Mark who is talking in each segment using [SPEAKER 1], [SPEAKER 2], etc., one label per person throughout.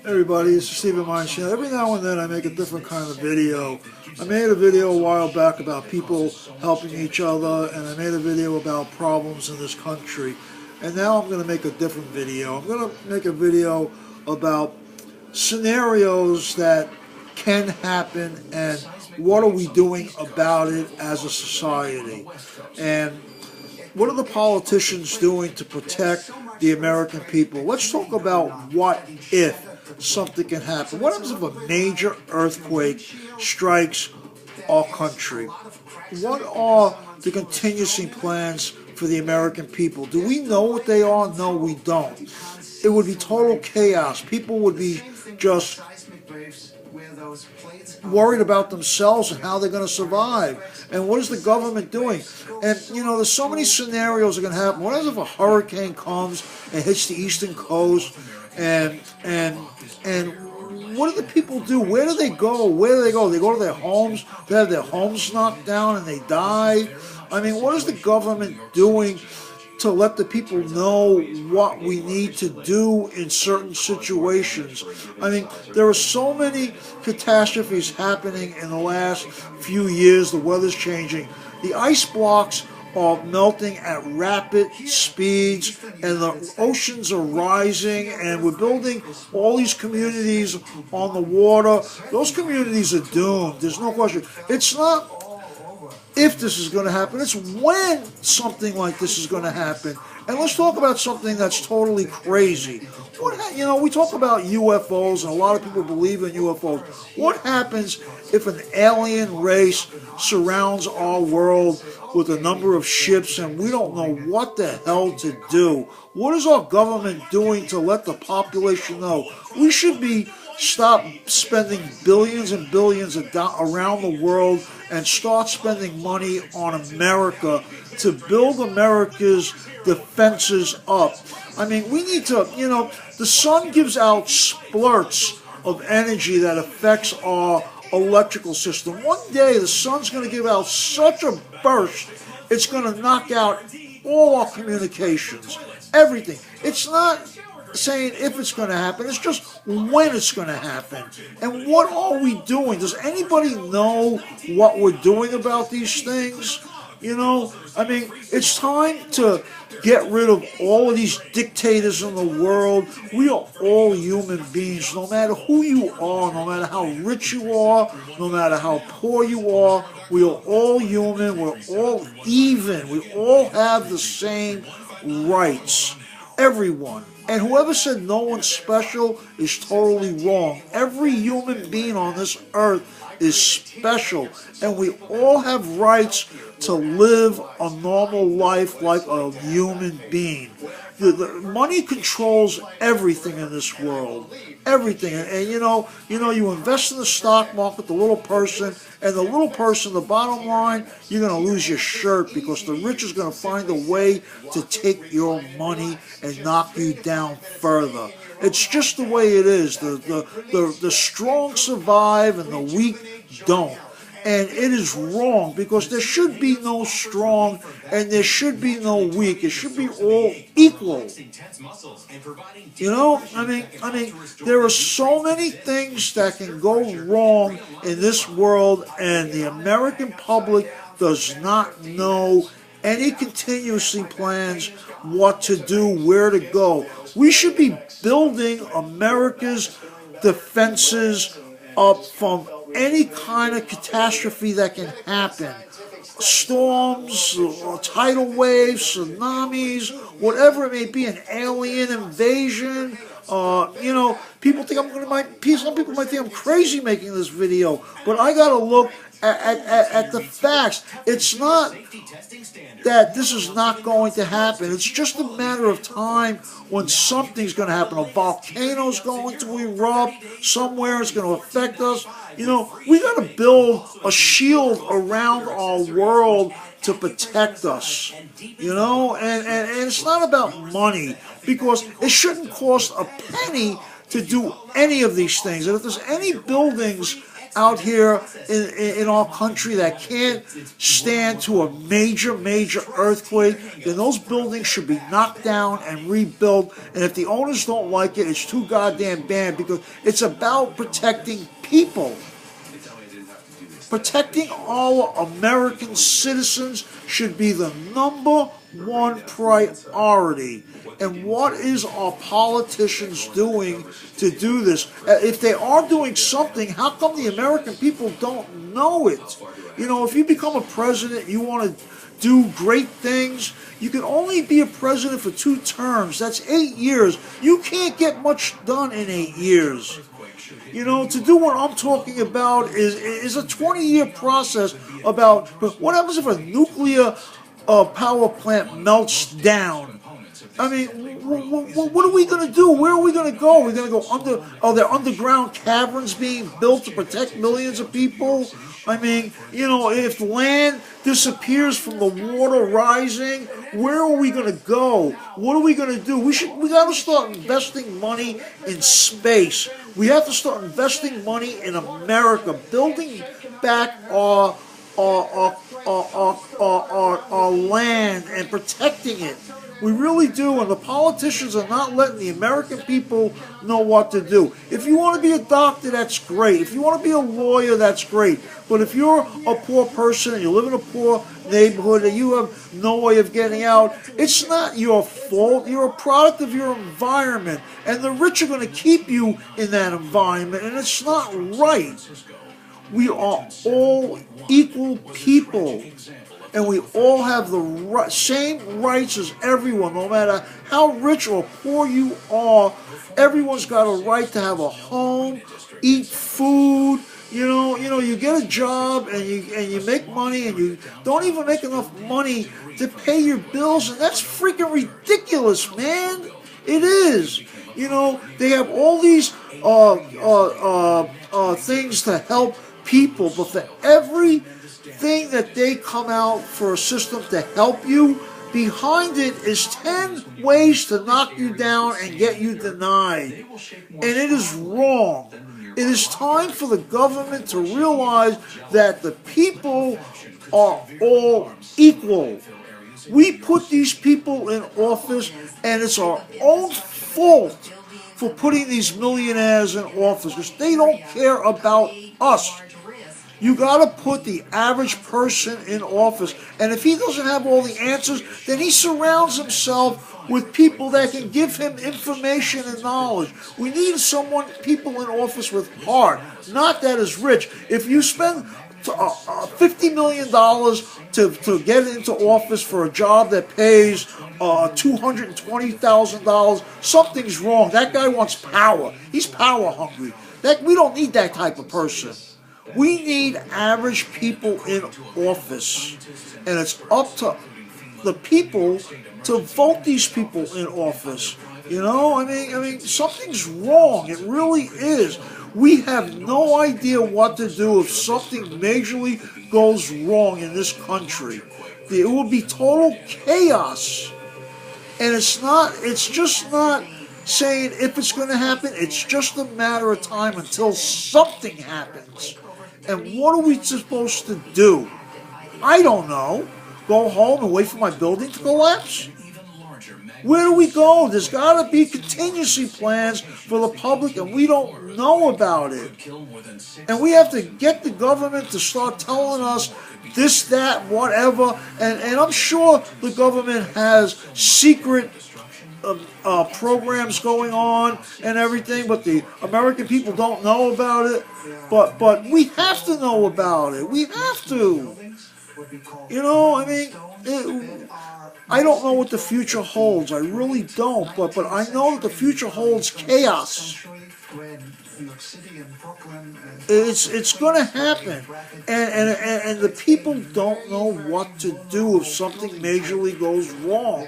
[SPEAKER 1] Hey everybody, it's Stephen Mindshine. Every now and then I make a different kind of video. I made a video a while back about people helping each other, and I made a video about problems in this country. And now I'm going to make a different video. I'm going to make a video about scenarios that can happen and what are we doing about it as a society. And what are the politicians doing to protect the American people? Let's talk about what if something can happen. What happens if a major earthquake strikes our country? What are the contingency plans for the American people? Do we know what they are? No, we don't. It would be total chaos. People would be just worried about themselves and how they're going to survive. And what is the government doing? And, there's so many scenarios that can happen. What if a hurricane comes and hits the eastern coast? And what do the people do? Where do they go? Where do they go? They go to their homes. They have their homes knocked down and they die. I mean, what is the government doing to let the people know what we need to do in certain situations? I mean, there are so many catastrophes happening in the last few years. The weather's changing. The ice blocks are melting at rapid speeds, and the oceans are rising, and we're building all these communities on the water. Those communities are doomed. There's no question. It's not if this is going to happen, it's when something like this is going to happen. And let's talk about something that's totally crazy. We talk about UFOs, and a lot of people believe in UFOs. What happens if an alien race surrounds our world with a number of ships and we don't know what the hell to do? What is our government doing to let the population know? We should stop spending billions and billions around the world and start spending money on America to build America's defenses up. I mean, we need to, the sun gives out splurts of energy that affects our electrical system. One day the sun's going to give out such a burst, it's going to knock out all our communications, everything. It's not saying if it's going to happen, it's just when it's going to happen. And what are we doing? Does anybody know what we're doing about these things? It's time to get rid of all of these dictators in the world. We are all human beings, no matter who you are, no matter how rich you are, no matter how poor you are. We are all human. We're all even. We all have the same rights. Everyone. And whoever said no one's special is totally wrong. Every human being on this earth is special, and we all have rights to live a normal life like a human being. The money controls everything in this world, everything. And you invest in the stock market, the little person, and the little person, the bottom line, you're going to lose your shirt because the rich is going to find a way to take your money and knock you down further. It's just the way it is. The strong survive and the weak don't. And it is wrong because there should be no strong and there should be no weak. It should be all equal. There are so many things that can go wrong in this world, and the American public does not know any contingency plans, what to do, where to go. We should be building America's defenses up from any kind of catastrophe that can happen. Storms, tidal waves, tsunamis, whatever it may be, an alien invasion. People think some people might think I'm crazy making this video, but I gotta look at the facts. It's not that this is not going to happen. It's just a matter of time when something's going to happen. A volcano's going to erupt somewhere. It's going to affect us. We got to build a shield around our world to protect us. And it's not about money, because it shouldn't cost a penny to do any of these things. And if there's any buildings out here in our country that can't stand to a major, major earthquake, then those buildings should be knocked down and rebuilt. And if the owners don't like it, it's too goddamn bad, because it's about protecting people. Protecting our American citizens should be the number one priority. And what is our politicians doing to do this? If they are doing something, how come the American people don't know it? You know, if you become a president, you want to do great things, you can only be a president for 2 terms. That's 8 years. You can't get much done in 8 years. You know, to do what I'm talking about is a 20-year process. About what happens if a nuclear power plant melts down? I mean, what are we going to do? Where are we going to go? We're going to go under? Are there underground caverns being built to protect millions of people? I mean, you know, if land disappears from the water rising, where are we going to go? What are we going to do? We got to start investing money in space. We have to start investing money in America, building back our land and protecting it. We really do, and the politicians are not letting the American people know what to do. If you want to be a doctor, that's great. If you want to be a lawyer, that's great. But if you're a poor person and you live in a poor neighborhood and you have no way of getting out, it's not your fault. You're a product of your environment, and the rich are going to keep you in that environment, and it's not right. We are all equal people, and we all have the same rights as everyone, no matter how rich or poor you are. Everyone's got a right to have a home, eat food. You know, you get a job and you make money, and you don't even make enough money to pay your bills, and that's freaking ridiculous, man. It is. You know, they have all these things to help people, but for everything that they come out for a system to help you, behind it is 10 ways to knock you down and get you denied. And it is wrong. It is time for the government to realize that the people are all equal. We put these people in office, and it's our own fault for putting these millionaires in office, because they don't care about us. You got to put the average person in office, and if he doesn't have all the answers, then he surrounds himself with people that can give him information and knowledge. We need people in office with heart, not that is rich. If you spend $50 million to get into office for a job that pays $220,000, something's wrong. That guy wants power. He's power hungry. We don't need that type of person. We need average people in office, and it's up to the people to vote these people in office. You know, I mean, something's wrong. It really is. We have no idea what to do if something majorly goes wrong in this country. It will be total chaos, and it's just not saying if it's going to happen. It's just a matter of time until something happens. And what are we supposed to do? I don't know. Go home and wait for my building to collapse? Where do we go? There's got to be contingency plans for the public, and we don't know about it. And we have to get the government to start telling us this, that, whatever. And I'm sure the government has secret programs going on and everything, but the American people don't know about it. But we have to know about it. We have to. You know, I mean, I don't know what the future holds. I really don't. But I know that the future holds chaos. It's going to happen, and the people don't know what to do if something majorly goes wrong.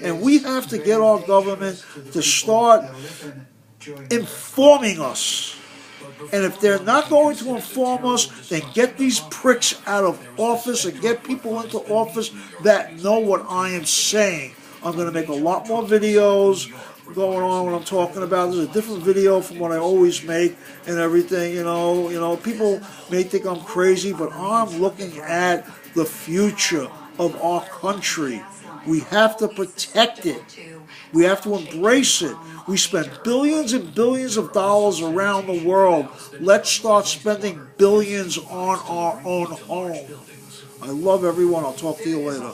[SPEAKER 1] And we have to get our government to start informing us. And if they're not going to inform us, then get these pricks out of office and get people into office that know what I am saying. I'm going to make a lot more videos. going on when I'm talking about. This is a different video from what I always make and everything. People may think I'm crazy, but I'm looking at the future of our country. We have to protect it. We have to embrace it. We spend billions and billions of dollars around the world. Let's start spending billions on our own home. I love everyone. I'll talk to you later.